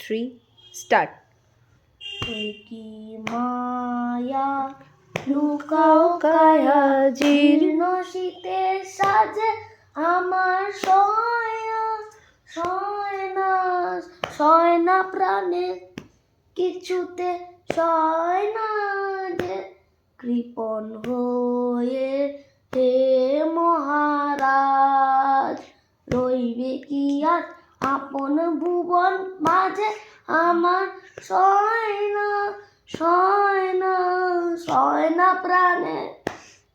3 start. কি মায়া লুকাও কায়া জীর্ণ শীতের সাজে আমার সয় না প্রাণে কিছুতে সয় না যে কৃপণ হয়ে হে মহারাজ রইবে কি আর আপন ভুবন মাঝে আমার সয় না প্রাণে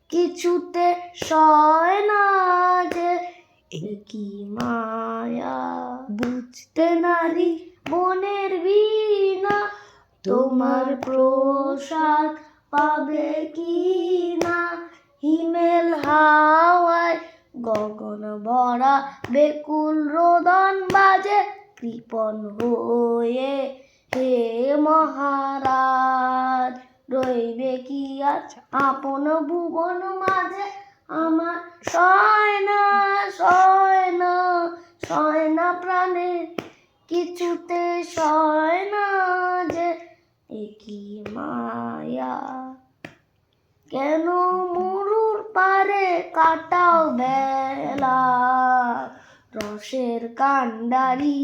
কিছুতে সয় না যে কি মায়া বুঝতে নারী মনের বীণা তোমার প্রসাদ পাবে কি না হিমেল হাওয়ায় গগন ভরা বেকুল রোদন বাজে কৃপণ হয়ে হে মহারাজ রইবে কি আর আপন ভুবন মাঝে আমার সয় না প্রাণে কিছুতে সয় না যে কি মায়া কেন মরুর পারে কাটাও বেলা রসের কান্ডারি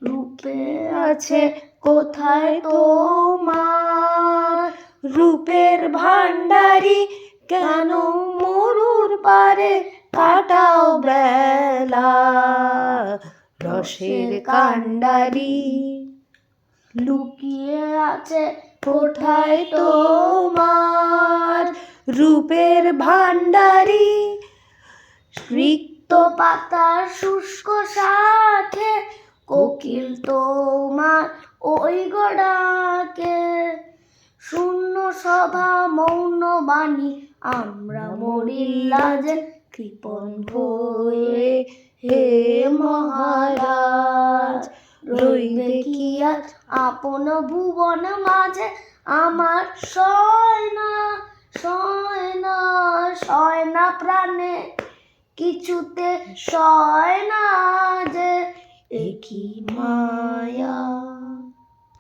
রূপে আছে কোথায় তোমার রূপের ভান্ডারি কেন মরুর পারে কাটাও বেলা রসের কান্ডারি লুকিয়ে আছে কোথায় তোমার রূপের ভান্ডারি রিক্ত পাতার শুষ্ক শাখে কোকিল তোমার ওই গড়াকে শূন্য সভা মৌন বাণী আমরা মরিল্লা যে কৃপণ হয়ে হে মহারাজ রইবে কি আর আপন ভুবন মাঝে আমার সয় না প্রাণে কিছুতে সয় না যে কি মায়া।